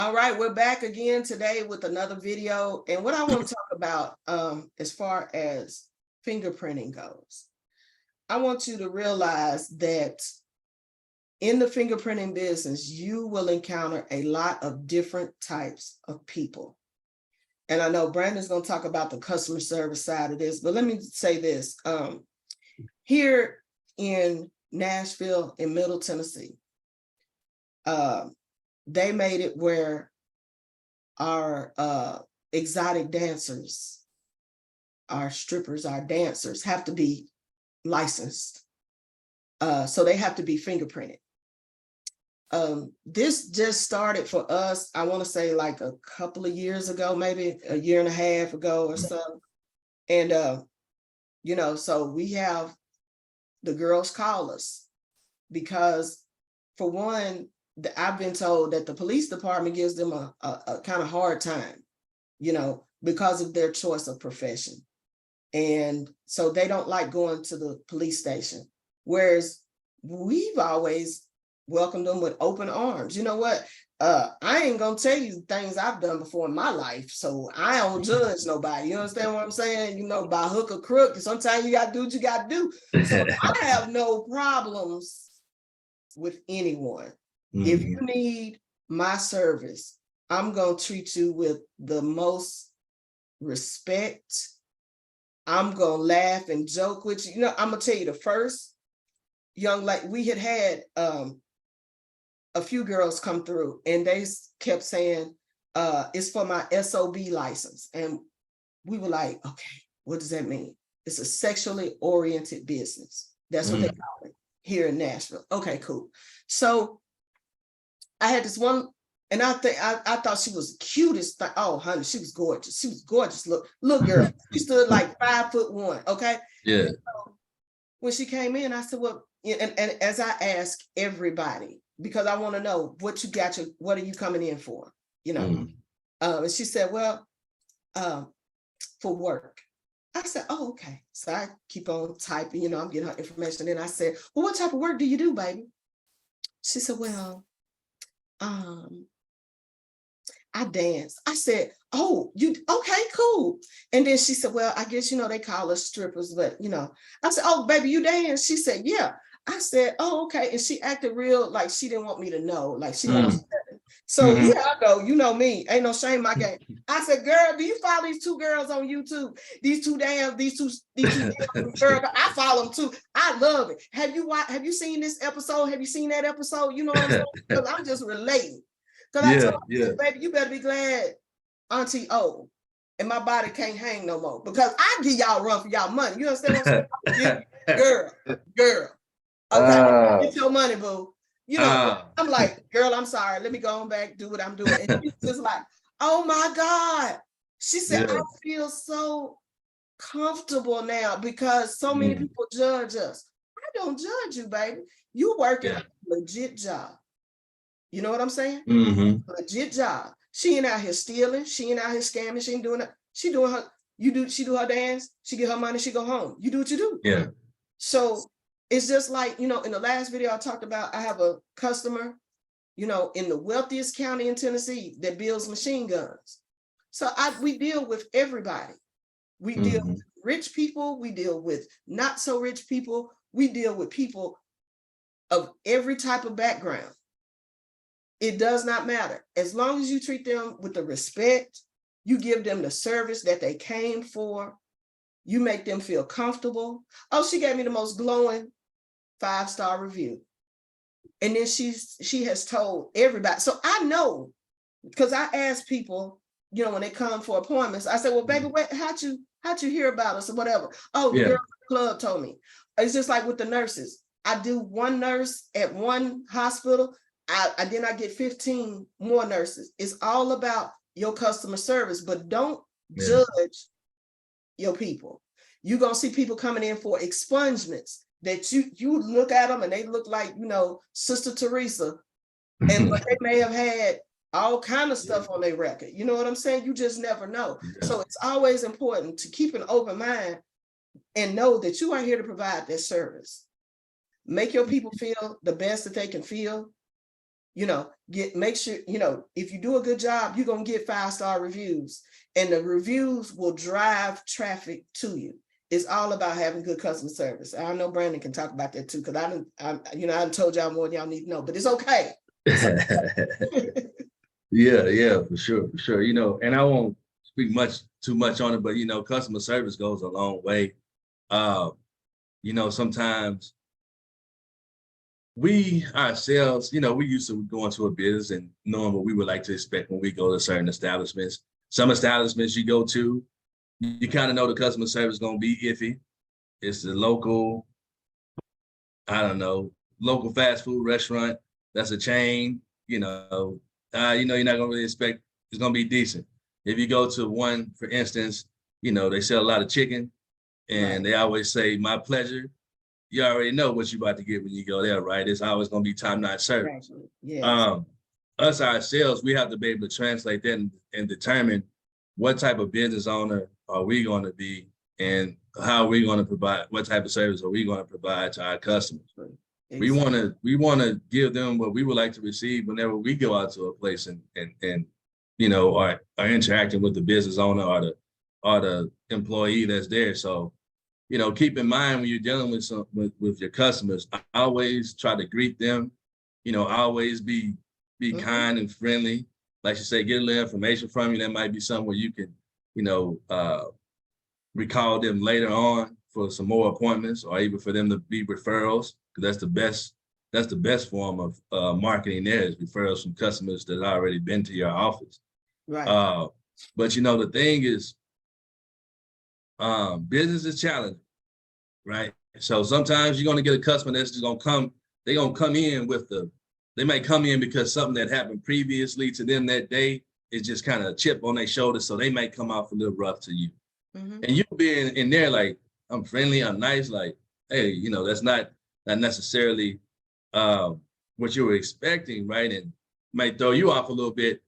All right, we're back again today with another video. And what I want to talk about as far as fingerprinting goes, I want you to realize that in the fingerprinting business, you will encounter a lot of different types of people. And I know Brandon's going to talk about the customer service side of this, but let me say this. Here in Nashville, in Middle Tennessee, they made it where our exotic dancers, our strippers, our dancers have to be licensed. So they have to be fingerprinted. This just started for us, I want to say like a couple of years ago, maybe a year and a half ago or so. And, so we have the girls call us because, for one, I've been told that the police department gives them a kind of hard time, because of their choice of profession. And so they don't like going to the police station. Whereas we've always welcomed them with open arms. You know what? I ain't gonna tell you things I've done before in my life, so I don't judge nobody. You understand what I'm saying? By hook or crook. Sometimes you gotta do what you gotta do. So I have no problems with anyone. If you need my service, I'm going to treat you with the most respect. I'm going to laugh and joke with you. I'm going to tell you, the first young lady, we had a few girls come through and they kept saying, it's for my SOB license. And we were like, okay, what does that mean? It's a sexually oriented business. That's what they call it here in Nashville. Okay, cool. So I had this one, and I thought she was the cutest. Oh, honey, she was gorgeous. She was gorgeous. Look, girl. She stood like 5'1". Okay. Yeah. So when she came in, I said, well, and as I ask everybody, because I want to know what you got, what are you coming in for? And she said, well, for work. I said, oh, okay. So I keep on typing, I'm getting her information. And I said, well, what type of work do you do, baby? She said, well, I dance. I said, oh, you okay, cool. And then she said, well, I guess, they call us strippers, but, I said, oh, baby, you dance? She said, yeah. I said, oh, okay. And she acted real, like she didn't want me to know, like she wants to. So here I go, you know me, ain't no shame in my game. I said, girl, do you follow these two girls on YouTube? These two girls, I follow them too. I love it. Have you seen this episode? Have you seen that episode? You know what I'm saying? Because I'm just relating. Because I told her, baby, you better be glad Auntie O and my body can't hang no more. Because I give y'all a run for y'all money. You understand what I'm saying? Girl. Okay, get your money, boo. I'm like, girl, I'm sorry. Let me go on back, do what I'm doing. And she's just like, oh my God. She said, I feel so comfortable now because so many people judge us. I don't judge you, baby. You working a legit job. You know what I'm saying? Legit job. She ain't out here stealing. She ain't out here scamming. She ain't doing it. She doing her, she do her dance. She get her money. She go home. You do what you do. Yeah. So it's just like, in the last video I talked about, I have a customer, in the wealthiest county in Tennessee that builds machine guns. So we deal with everybody. We deal with rich people. We deal with not so rich people. We deal with people of every type of background. It does not matter. As long as you treat them with the respect, you give them the service that they came for, you make them feel comfortable. Oh, she gave me the most glowing 5-star review. And then she has told everybody. So I know, because I ask people, when they come for appointments, I say, well, baby, how'd you hear about us or whatever? Oh, the girl at the club told me. It's just like with the nurses. I do one nurse at one hospital. Then I get 15 more nurses. It's all about your customer service, but don't judge your people. You're going to see people coming in for expungements that you look at them and they look like, Sister Teresa, but they may have had all kind of stuff on their record. You know what I'm saying? You just never know. So it's always important to keep an open mind and know that you are here to provide that service. Make your people feel the best that they can feel. make sure, if you do a good job, you're going to get 5-star reviews, and the reviews will drive traffic to you. It's all about having good customer service. I know Brandon can talk about that too, because I told y'all more than y'all need to know, but it's okay. Yeah, for sure. And I won't speak too much on it, but customer service goes a long way. Sometimes we ourselves, we used to go into a business and knowing what we would like to expect when we go to certain establishments. Some establishments you go to, you kind of know the customer service is going to be iffy. It's the local, local fast food restaurant. That's a chain, you're not going to really expect it's going to be decent. If you go to one, for instance, they sell a lot of chicken and They always say, my pleasure. You already know what you're about to get when you go there, right? It's always going to be top-notch service. Right. Yes. Us ourselves, we have to be able to translate that and determine what type of business owner are we going to be and how are we going to provide, what type of service are we going to provide to our customers. Exactly. We want to give them what we would like to receive whenever we go out to a place and are interacting with the business owner or the employee that's there. So, keep in mind when you're dealing with your customers, I always try to greet them, always be kind and friendly. Like you say, get a little information from you. That might be something where you can, recall them later on for some more appointments, or even for them to be referrals, because that's the best form of marketing there, is referrals from customers that already been to your office. Right. But the thing is, business is challenging, right? So sometimes you're going to get a customer that's just going to come, they're going to come in they might come in because something that happened previously to them that day is just kind of a chip on their shoulder. So they might come off a little rough to you. Mm-hmm. And you being in there like, I'm friendly, I'm nice, like, hey, that's not necessarily what you were expecting, right? And might throw you off a little bit,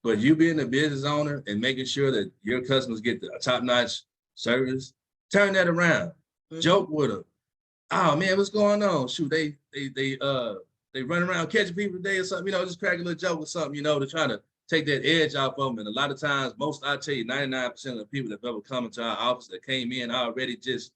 but you being a business owner and making sure that your customers get the top-notch service, turn that around. Mm-hmm. Joke with them. Oh man, what's going on? Shoot, they run around catching people today or something, just crack a little joke or something, to try to take that edge off of them. And a lot of times, I tell you, 99% of the people that have ever come into our office that came in already just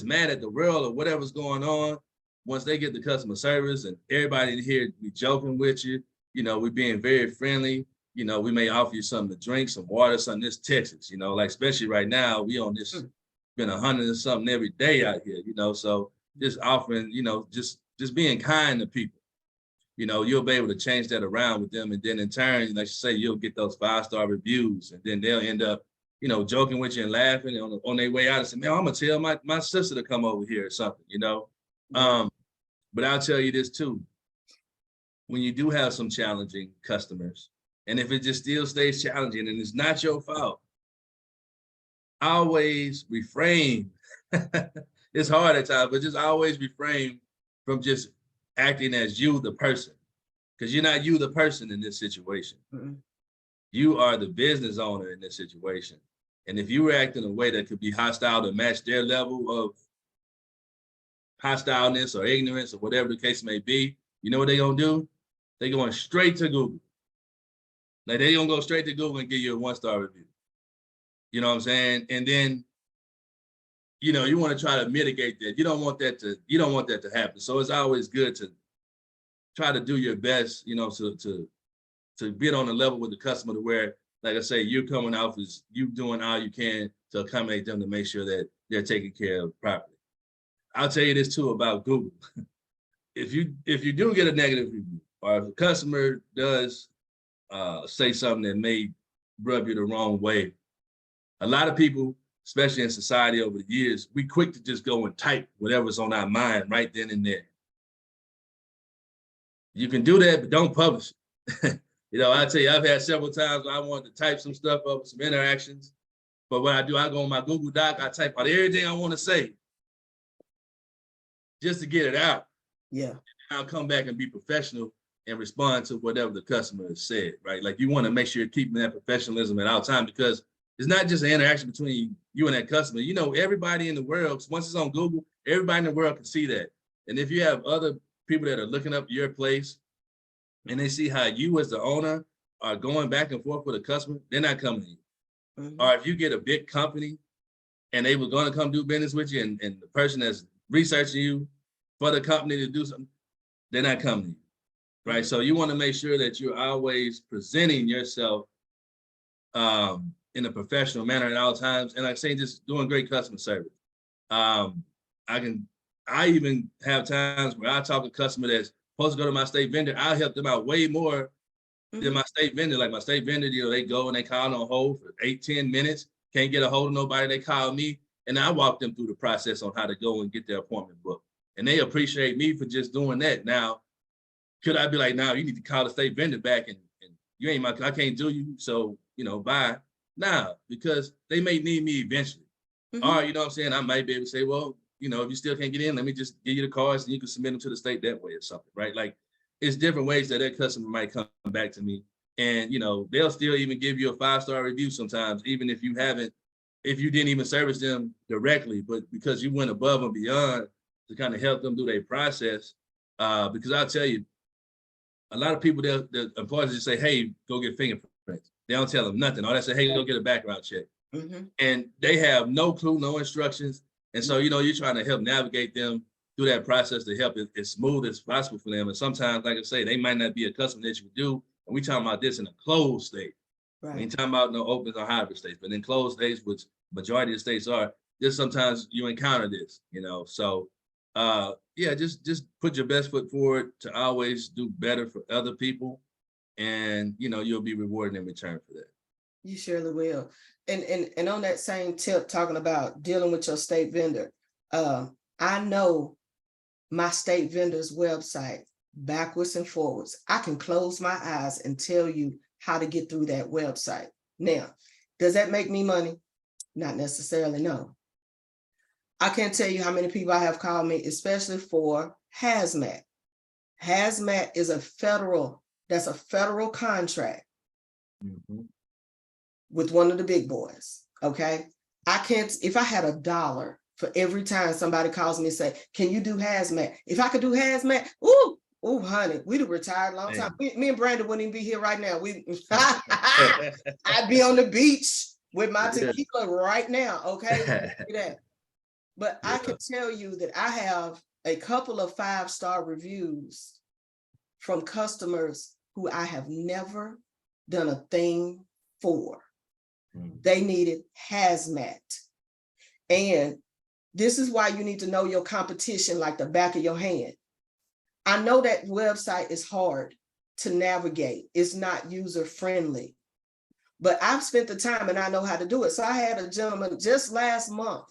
mad at the world or whatever's going on. Once they get the customer service and everybody in here be joking with you, we're being very friendly. We may offer you something to drink, some water, something. This Texas, like especially right now, we on this, been 100 or something every day out here, so just offering, just being kind to people, you'll be able to change that around with them. And then in turn, like you say, you'll get those 5-star reviews, and then they'll end up, joking with you and laughing on their way out and say, man, I'm gonna tell my sister to come over here or something, But I'll tell you this too, when you do have some challenging customers, and if it just still stays challenging and it's not your fault, always refrain. It's hard at times, but just always refrain from just acting as you, the person, because you're not you, the person in this situation. Mm-hmm. You are the business owner in this situation. And if you react in a way that could be hostile to match their level of hostileness or ignorance or whatever the case may be, you know what they're going to do? They're going straight to Google. Like they're going to go straight to Google and give you a 1-star review. You know what I'm saying? And then, you want to try to mitigate that. You don't want that to happen. So it's always good to try to do your best, to get on the level with the customer to where, like I say, you're coming off as you doing all you can to accommodate them to make sure that they're taken care of properly. I'll tell you this too about Google. If you do get a negative review, or if a customer does say something that may rub you the wrong way, a lot of people, especially in society over the years, we quick to just go and type whatever's on our mind right then and there. You can do that, but don't publish it. I tell you, I've had several times where I wanted to type some stuff up, some interactions, but what I do, I go on my Google Doc, I type out everything I want to say just to get it out. Yeah. I'll come back and be professional and respond to whatever the customer has said, right? Like you want to make sure you're keeping that professionalism at all time, because it's not just an interaction between you and that customer. Everybody in the world, once it's on Google, everybody in the world can see that. And if you have other people that are looking up your place, and they see how you as the owner are going back and forth with a customer, they're not coming to you. Or if you get a big company and they were going to come do business with you, and the person that's researching you for the company to do something, they're not coming to you, right? So you want to make sure that you're always presenting yourself in a professional manner at all times. And like I say, just doing great customer service. I even have times where I talk to a customer that's supposed to go to my state vendor. I'll help them out way more than my state vendor. Like my state vendor, they go and they call on hold for 8-10 minutes, can't get a hold of nobody. They call me, and I walk them through the process on how to go and get their appointment booked. And they appreciate me for just doing that. Now, could I be like, now you need to call the state vendor back and you ain't I can't do you, so, bye. Nah, because they may need me eventually. Or, you know what I'm saying? I might be able to say, well, if you still can't get in, let me just give you the cards and you can submit them to the state that way or something, right? Like, it's different ways that customer might come back to me. And, they'll still even give you a 5-star review sometimes, even if you didn't even service them directly, but because you went above and beyond to kind of help them do their process. Because I'll tell you, a lot of people, the employers just say, hey, go get fingerprints. They don't tell them nothing. Or they say, hey, go get a background check. And they have no clue, no instructions. And so, you're trying to help navigate them through that process to help it as smooth as possible for them. And sometimes, like I say, they might not be a customer that you would do. And we talking about this in a closed state. Right. We ain't talking about no open or hybrid states, but in closed states, which majority of states are, just sometimes you encounter this, So just put your best foot forward to always do better for other people. And, you'll be rewarded in return for that. You surely will. And on that same tip, talking about dealing with your state vendor, I know my state vendor's website backwards and forwards. I can close my eyes and tell you how to get through that website. Now, does that make me money? Not necessarily, no. I can't tell you how many people I have called me, especially for hazmat. Hazmat is a federal contract with one of the big boys, okay? If I had $1 for every time somebody calls me and say, can you do hazmat? If I could do hazmat, ooh, honey, we'd have retired a long time. Me and Brandon wouldn't even be here right now. I'd be on the beach with my tequila right now, okay? But I can tell you that I have a couple of 5-star reviews from customers who I have never done a thing for. They needed hazmat. And this is why you need to know your competition like the back of your hand. I know that website is hard to navigate. It's not user friendly, but I've spent the time and I know how to do it. So I had a gentleman just last month.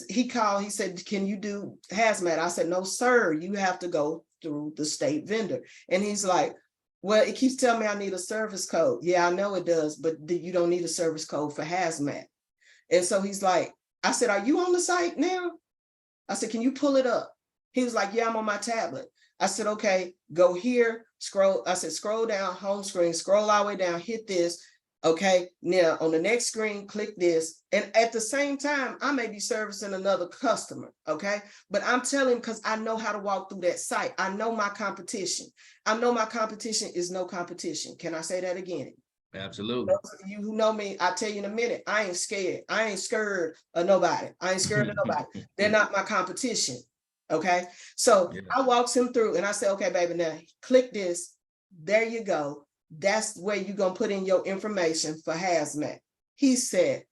He called, he said, can you do hazmat? I said, no, sir, you have to go through the state vendor. And he's like, well, it keeps telling me I need a service code. Yeah, I know it does, but you don't need a service code for hazmat. And so he's like, I said, are you on the site now? I said, can you pull it up? He was like, yeah, I'm on my tablet. I said, okay, go here, scroll. I said, scroll down, home screen, scroll all the way down, hit this. Okay, now on the next screen, click this. And at the same time, I may be servicing another customer, okay? But I'm telling him because I know how to walk through that site. I know my competition. I know my competition is no competition. Can I say that again? Absolutely. Those of you who know me, I'll tell you in a minute, I ain't scared. I ain't scared of nobody. I ain't scared of nobody. They're not my competition, okay? So I walked him through and I said, okay, baby, now click this. There you go. That's where you're going to put in your information for hazmat. He said,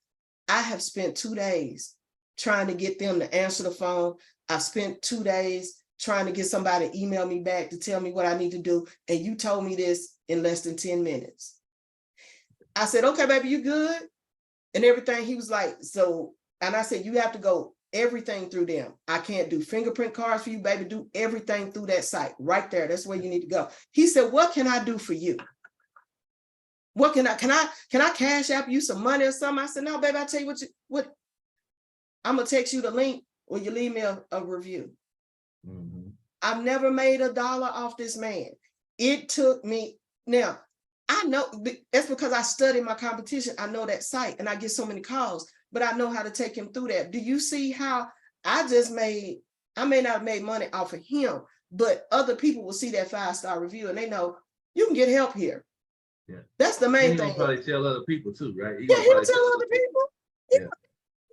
I have spent 2 days trying to get them to answer the phone. I've spent 2 days trying to get somebody to email me back to tell me what I need to do. And you told me this in less than 10 minutes. I said, okay, baby, you good? And everything. He was like, so, and I said, you have to go everything through them. I can't do fingerprint cards for you, baby. Do everything through that site right there. That's where you need to go. He said, what can I do for you? What can I cash app you some money or something? I said, no, baby, I tell you what, I'm gonna text you the link or you leave me a review. I've never made $1 off this man. It took me, now, I know that's because I studied my competition. I know that site and I get so many calls, but I know how to take him through that. Do you see how I may not have made money off of him, but other people will see that 5-star review and they know you can get help here. Yeah. That's the main And thing. he'll probably tell other people too, right? Yeah, he'll tell other people. Yeah.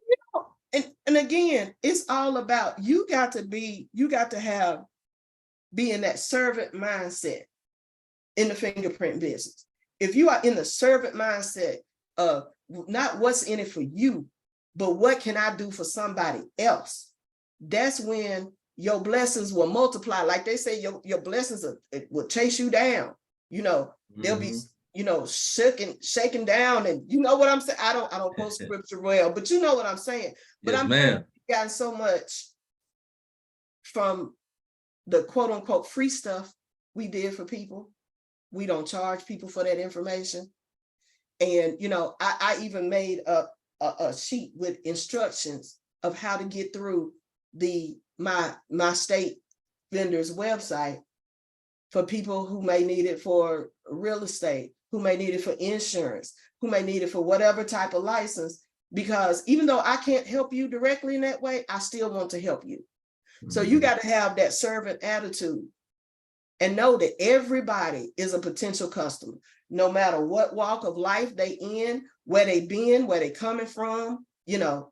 You know, and again, it's all about, you got to be in that servant mindset in the fingerprint business. If you are in the servant mindset of not what's in it for you, but what can I do for somebody else, that's when your blessings will multiply. Like they say, your blessings will chase you down. You know, they'll be, you know, shaken down, and you know what I'm saying. I don't quote scripture well, but you know what I'm saying. But Yes, ma'am. gotten so much from the quote unquote free stuff we did for people. We don't charge people for that information. And, you know, I even made a sheet with instructions of how to get through my state vendor's website for people who may need it for real estate, who may need it for insurance, who may need it for whatever type of license, because even though I can't help you directly in that way, I still want to help you. So you got to have that servant attitude and know that everybody is a potential customer, no matter what walk of life they in, where they been, where they coming from, you know,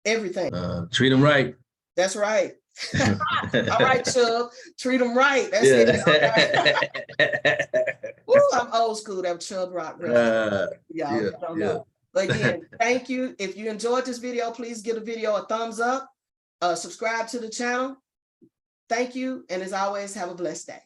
everything. Treat them right. That's right. All right, Chubb, treat them right. That's it. Woo, I'm old school. That Chubb Rock. Y'all don't know. But again, thank you. If you enjoyed this video, please give the video a thumbs up. Subscribe to the channel. Thank you. And as always, have a blessed day.